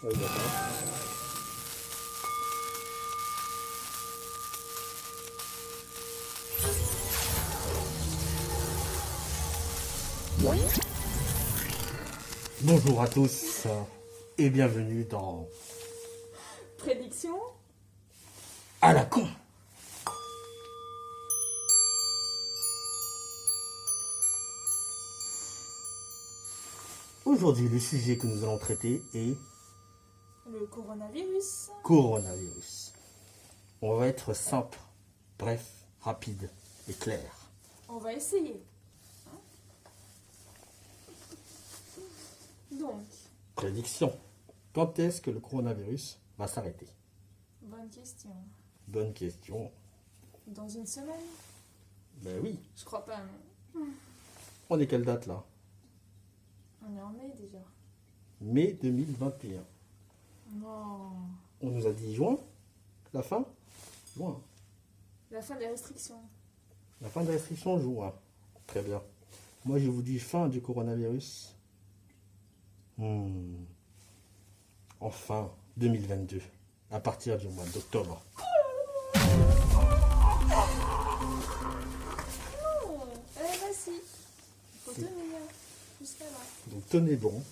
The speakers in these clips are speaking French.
Oui, d'accord. Bonjour à tous et bienvenue dans Prédiction. À la con. Aujourd'hui, le sujet que nous allons traiter est Le coronavirus. coronavirus. On va être simple, bref, rapide et clair. On va essayer. Donc, Prédiction. Quand est-ce que le coronavirus va s'arrêter? bonne question. Bonne question. Dans une semaine? Ben oui. Je crois pas, non. On est quelle date là? On est en mai déjà. Mai 2021. Non. On nous a dit juin? La fin? Juin. La fin des restrictions. La fin des restrictions, juin. Très bien. Moi, je vous dis fin du coronavirus. Enfin, 2022. À partir du mois d'octobre. Oh, bah si. Il faut tenir jusqu'à là. Donc tenez bon,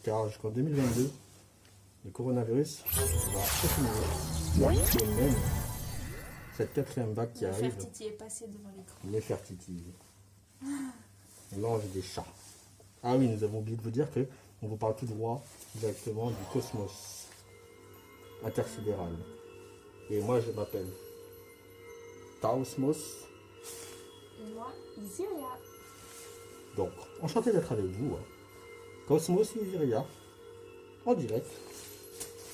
car jusqu'en 2022, le coronavirus va continuer. Et même cette quatrième vague qui arrive, Nefertiti est passé devant l'écran. Nefertiti, l'ange des chats. Ah oui, nous avons oublié de vous dire que on vous parle tout droit directement du cosmos intersidéral. Et moi, je m'appelle Taosmos. Et moi, Isiria. Donc, enchanté d'être avec vous. Cosmos et Isiria, en direct.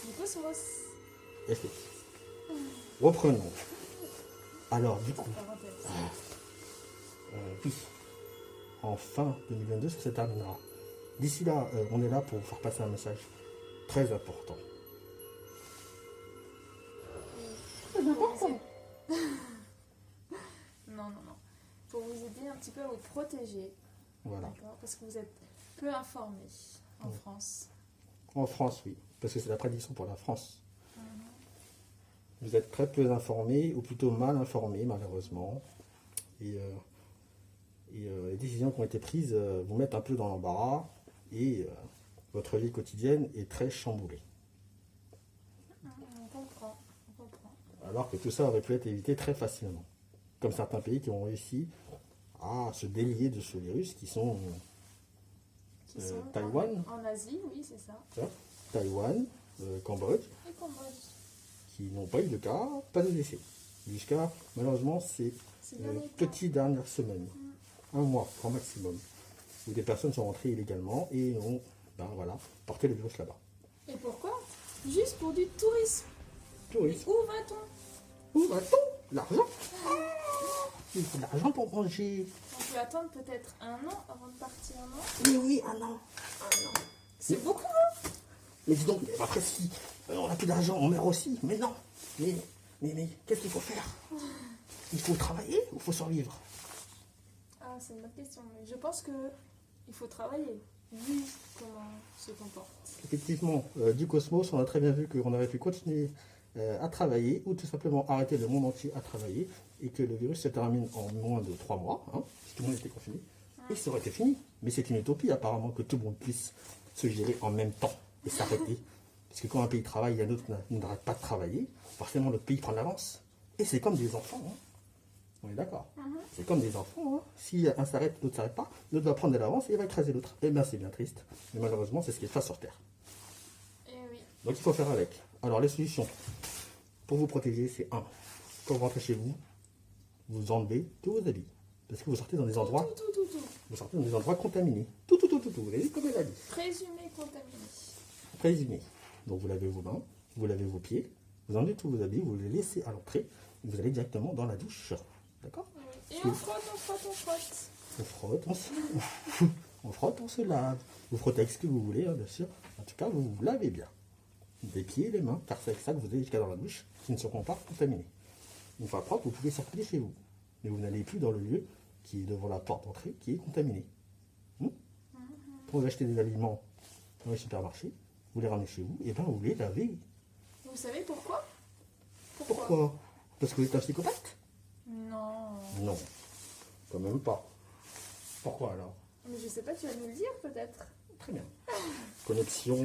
Du cosmos. Effectivement. Reprenons. Alors, du coup, Parenthèse. oui, en fin 2022, ça se terminera. D'ici là, on est là pour vous faire passer un message très important. Pour vous aider- Non, non, non. Pour vous aider un petit peu à vous protéger. Voilà. D'accord? Parce que vous êtes peu informés en Oui. France. En France, oui, parce que c'est la prédiction pour la France. Vous êtes très peu informés, ou plutôt mal informés, malheureusement. Et les décisions qui ont été prises vous mettent un peu dans l'embarras, et votre vie quotidienne est très chamboulée. On comprend, on comprend. Alors que tout ça aurait pu être évité très facilement. Comme certains pays qui ont réussi à se délier de ce virus, qui sont Qui sont Taïwan, en Asie, oui, c'est ça. Taïwan, Cambodge, Et Cambodge. qui n'ont pas eu de cas, pas de décès. Jusqu'à, malheureusement, ces C'est bien les cas. petites dernières semaines, un mois, grand maximum, où des personnes sont rentrées illégalement et ont porté le virus là-bas. Et pourquoi? Juste pour du tourisme. Mais Tourisme. où va-t-on? Où va-t-on? L'argent. Il faut de l'argent pour manger. On peut attendre peut-être un an avant de partir, non? Mais oui, un an. C'est beaucoup, hein? Mais dis donc, mais après si on n'a plus d'argent, on meurt aussi. Mais non. Mais qu'est-ce qu'il faut faire? Il faut travailler ou il faut survivre? Ah, c'est une bonne question. Mais je pense que il faut travailler, vu comment se comporte. Effectivement, du cosmos, on a très bien vu qu'on aurait pu continuer à travailler ou tout simplement arrêter le monde entier à travailler et que le virus se termine en moins de 3 mois, si tout le monde était confiné, et ça aurait été fini. Mais c'est une utopie apparemment que tout le monde puisse se gérer en même temps et s'arrêter. Parce que quand un pays travaille et un autre n'arrête pas de travailler, forcément l'autre pays prend l'avance. Et c'est comme des enfants. On est d'accord. C'est comme des enfants. Si un s'arrête, l'autre ne s'arrête pas, l'autre va prendre de l'avance et il va écraser l'autre. Eh bien c'est bien triste. Mais malheureusement c'est ce qui se passe sur Terre. Eh oui. Donc il faut faire avec. Alors les solutions pour vous protéger, c'est un. Quand vous rentrez chez vous, vous enlevez tous vos habits. Parce que vous sortez dans des endroits, Tout. vous sortez dans des endroits contaminés. Tout. Vous avez vu comme elle a dit. Présumé contaminé. Présumé. Donc vous lavez vos mains, vous lavez vos pieds, vous enlevez tous vos habits, vous les laissez à l'entrée, et vous allez directement dans la douche. D'accord? Oui. Et on frotte. On frotte, on frotte, on se lave. Vous frottez avec ce que vous voulez, bien sûr. En tout cas, vous vous lavez bien. Les pieds et les mains, car c'est avec ça que vous allez jusqu'à dans la douche, qui ne seront pas contaminés. Une fois propre, vous pouvez circuler chez vous. Mais vous n'allez plus dans le lieu qui est devant la porte d'entrée, qui est contaminé. Quand vous achetez des aliments dans les supermarchés, vous les ramenez chez vous, et ben vous les lavez. Vous savez pourquoi? Pourquoi? Parce que vous êtes un psychopathe? Non. Non, quand même pas. Pourquoi alors? Mais je sais pas, tu vas nous le dire peut-être. Très bien. Connexion.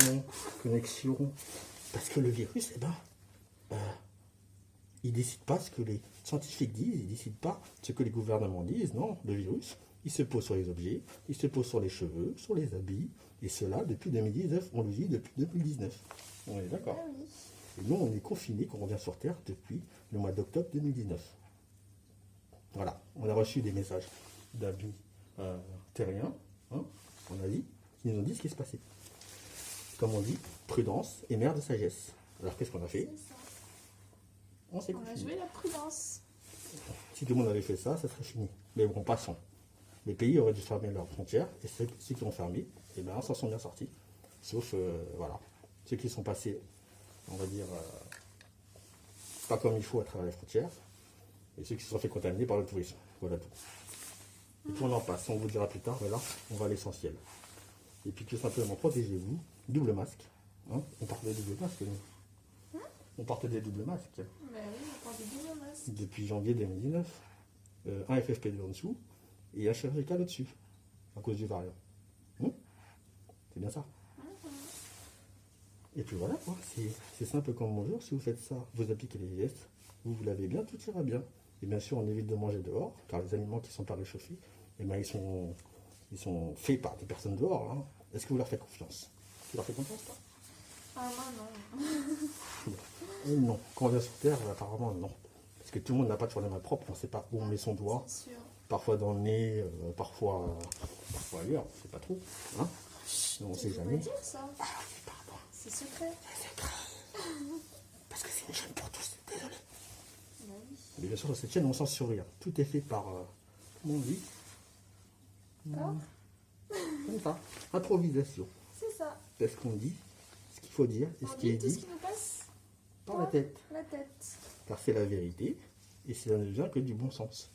Parce que le virus, il décide pas ce que les scientifiques disent, il décide pas ce que les gouvernements disent. Non, le virus, il se pose sur les objets, il se pose sur les cheveux, sur les habits, et cela depuis 2019. On le vit depuis 2019. On est d'accord. Ah oui. Et nous, on est confinés quand on revient sur Terre depuis le mois d'octobre 2019. Voilà, on a reçu des messages d'amis terriens, hein, en Asie, qui nous ont dit ce qui se passait. Comme on dit, prudence est mère de sagesse. Alors qu'est-ce qu'on a fait? C'est ça. On s'est On a confiné. joué la prudence. Si tout le monde avait fait ça, ça serait fini. Mais bon, passons. Les pays auraient dû fermer leurs frontières, et ceux qui ont fermé, eh ben, s'en sont bien sortis. Sauf, voilà, ceux qui sont passés, on va dire, pas comme il faut à travers les frontières, et ceux qui se sont fait contaminer par le tourisme. Voilà tout. Et puis on en passe, on vous dira plus tard, mais là, on va à l'essentiel. Et puis tout simplement, protégez-vous, double masque. Hein, on porte des doubles masques, nous. On porte des doubles masques Mais oui, on porte des doubles masques. depuis janvier 2019. Un FFP2 en dessous et un chirurgical au-dessus, à cause du variant. C'est bien ça. Et puis voilà, quoi. C'est simple comme bonjour. Si vous faites ça, vous appliquez les gestes, vous lavez bien, tout ira bien. Et bien sûr, on évite de manger dehors, car les aliments qui ne sont pas réchauffés, eh ben, ils sont faits par des personnes dehors. Hein. Est-ce que vous leur faites confiance? Vous leur faites confiance, pas? Ah moi non. Non. Quand on vient sur Terre, apparemment, non. Parce que tout le monde n'a pas toujours les mains propres, on ne sait pas où on met son doigt. C'est sûr. Parfois dans le nez, parfois ailleurs, on ne sait pas trop. Hein, on ne sait Faut jamais. pas dire ça. Ah oui, pardon. C'est secret. C'est grave. Parce que c'est une chaîne pour tous, désolé. Bah oui. Mais bien sûr, dans cette chaîne, on censure rien. Tout est fait par, comment on dit? Alors, Comme ça, improvisation. c'est ça. C'est ce qu'on dit, ce qu'il faut dire, et ce On qui est dit tout ce dit qui nous passe par la tête. la tête. Car c'est la vérité, et ça ne vient que du bon sens.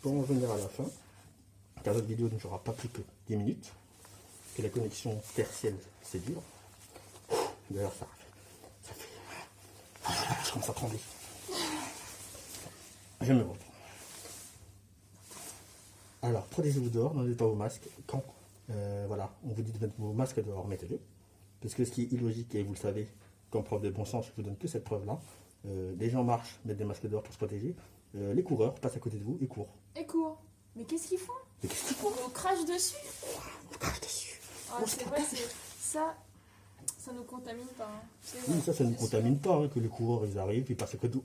Pour en venir à la fin, car notre vidéo ne durera pas plus que 10 minutes, que la connexion tertielle, c'est dur. D'ailleurs, ça fait... Je commence à trembler. Je me reprends. Alors, protégez-vous dehors, n'enlevez pas vos masques. Quand voilà, on vous dit de mettre vos masques dehors, mettez-le. Parce que ce qui est illogique, et vous le savez, comme preuve de bon sens, je vous donne que cette preuve-là. Les gens marchent, mettent des masques dehors pour se protéger. Les coureurs passent à côté de vous et courent. Et court. Mais qu'est-ce qu'ils font? Mais qu'est-ce qu'ils font? On crache dessus. On crache dessus. Ah, c'est vrai, ça nous contamine pas. Hein. C'est Oui, vrai, ça ne nous c'est sûr. contamine pas, hein, que les coureurs, ils arrivent, ils passent à côté de vous.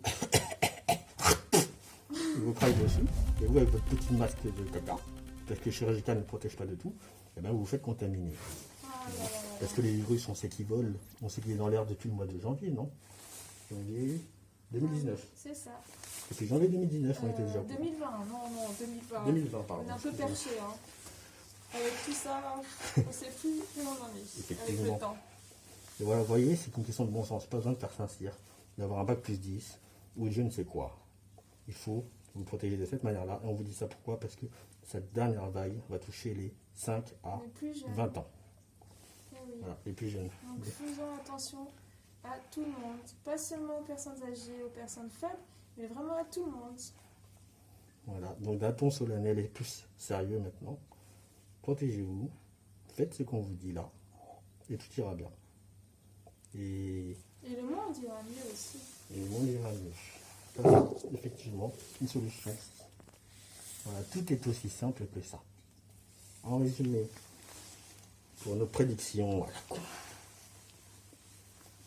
Ils vous crachent dessus. Et vous, avec votre petit masque de caca, parce que le chirurgical ne protège pas de tout, et ben vous vous faites contaminer. Ah là là là. Parce que les virus, on sait qu'ils volent, on sait qu'il est dans l'air depuis le mois de janvier, non? Janvier 2019. C'est ça. Depuis janvier 2019, on était déjà au courant. 2020, non, 2020. 2020, pardon. On est un peu perché, hein. Avec tout ça, on sait plus où on en est. Avec Effectivement. le temps. Et voilà, vous voyez, c'est une question de bon sens. Pas besoin de faire Saint-Cyr, d'avoir un bac plus 10 ou je ne sais quoi. Il faut vous protéger de cette manière-là. Et on vous dit ça pourquoi? Parce que cette dernière vague va toucher les 5 à Les plus jeunes. 20 ans. Eh oui. Voilà, les plus jeunes. Donc faisons attention à tout le monde. Pas seulement aux personnes âgées, aux personnes faibles, mais vraiment à tout le monde. Voilà, donc d'un ton solennel et plus sérieux maintenant. Protégez-vous, faites ce qu'on vous dit là, et tout ira bien. Et Et le monde ira mieux aussi. le monde ira mieux. Ça, c'est effectivement une solution. Voilà, tout est aussi simple que ça. En résumé, pour nos prédictions à la con,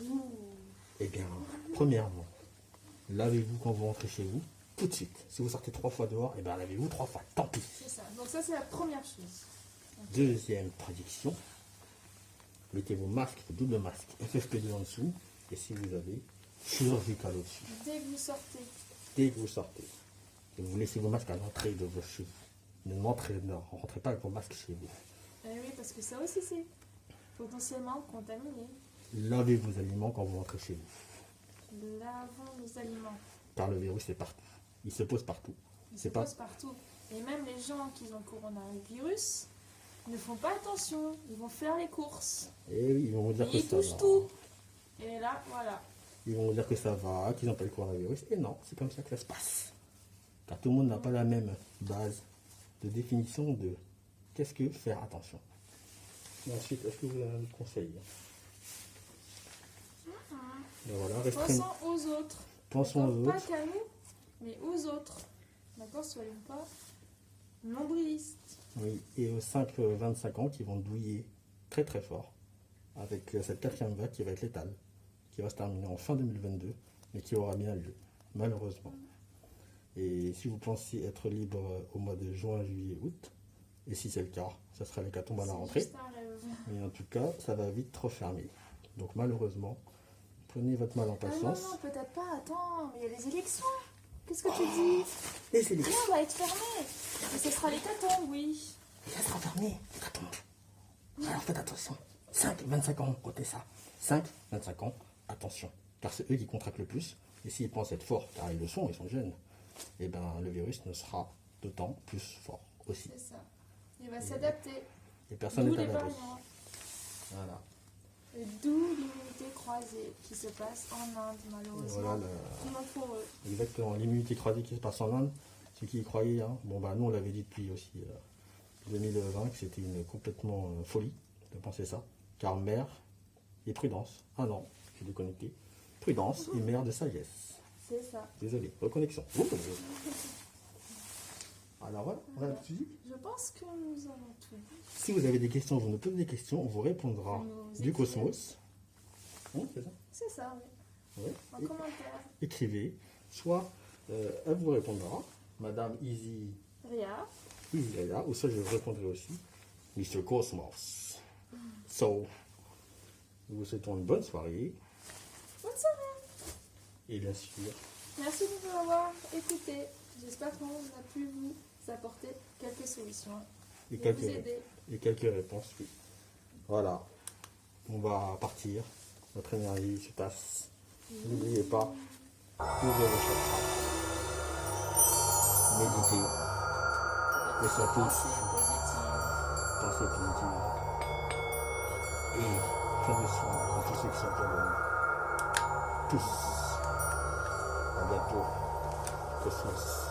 Ouh. eh bien, premièrement, lavez-vous quand vous rentrez chez vous, tout de suite. Si vous sortez 3 fois dehors, eh bien, lavez-vous 3 fois, tant pis. C'est ça. Donc ça, c'est la première chose. Deuxième prédiction, mettez vos masques, vos doubles masques, FFP2 en dessous, et si vous avez chirurgical au-dessus, Dès que vous sortez, dès que vous sortez, et vous laissez vos masques à l'entrée de vos cheveux. Ne rentrez pas avec vos masques chez vous. eh oui, parce que ça aussi, c'est potentiellement contaminé. Lavez vos aliments quand vous rentrez chez vous. Lavons nos aliments. Car le virus est partout. Il se pose partout. Il se C'est pas- pose partout. Et même les gens qui ont le coronavirus, ne font pas attention. Ils vont faire les courses. Et oui, ils vont vous dire Et que ils ça touchent va. tout. Et là, voilà. Ils vont vous dire que ça va, qu'ils n'ont pas le coronavirus. Et non, c'est comme ça que ça se passe. Car tout le monde n'a pas la même base de définition de qu'est-ce que faire attention. Et ensuite, est-ce que vous avez un autre conseil? Ben voilà, restreignez. Pensons aux autres. Pensons aux D'accord, autres. pas qu'à nous, mais aux autres. D'accord, soyons pas nombrilistes. Oui, et aux 5-25 ans qui vont douiller très très fort avec cette quatrième vague qui va être létale, qui va se terminer en fin 2022, mais qui aura bien lieu, malheureusement. Et si vous pensez être libre au mois de juin, juillet, août, et si c'est le cas, ça sera l'hécatombe à la C'est rentrée. juste un rêve. Mais en tout cas, ça va vite refermer. Donc malheureusement, prenez votre mal en Ah non, patience. non, peut-être pas. Attends, mais il y a les élections. Qu'est-ce que tu dis? Et c'est les Tout va être fermé. Et ce sera l'hécatombe, oui. ça sera fermé, l'hécatombe. Alors faites attention. 5-25 ans, comptez ça. 5-25 ans, attention. Car c'est eux qui contractent le plus. Et s'ils pensent être forts, car ils le sont, ils sont jeunes, et ben le virus ne sera d'autant plus fort aussi. C'est ça. Il va s'adapter. Et personne D'où n'est à les l'abri. variants. Voilà. Et d'où l'immunité croisée qui se passe en Inde, malheureusement. Voilà Comment pour eux. exactement, l'immunité croisée qui se passe en Inde. Ceux qui y croyaient, hein. Bon bah nous on l'avait dit depuis aussi 2020 que c'était une complètement folie de penser ça. Car mère et prudence. Ah non, je suis déconnecté. Prudence et mère de sagesse. C'est ça. Désolé, reconnexion. Alors voilà, on a tout dit. Je pense que nous avons tout dit. Si vous avez des questions, vous nous posez des questions, on vous répondra Nous du écrivez. cosmos. C'est ça? C'est ça, oui. Ouais. En commentaire. Écrivez, soit elle vous répondra, Madame Easy Ria. Gaïa, ou ça je vous répondrai aussi, Mr. Cosmos. So, nous vous souhaitons une bonne soirée, Bonne soirée. et bien sûr, Merci de nous avoir écoutés. J'espère qu'on a pu vous apporter quelques solutions et et quelques, vous aider. et quelques réponses. Oui. Voilà, on va partir, notre énergie se passe. N'oubliez pas, ouvrez vos chakras, méditez, et surtout, Pensée positive. pensez positive, et prenez soin de tous ceux qui sont autour de nous. Tous. À bientôt, Cosmos.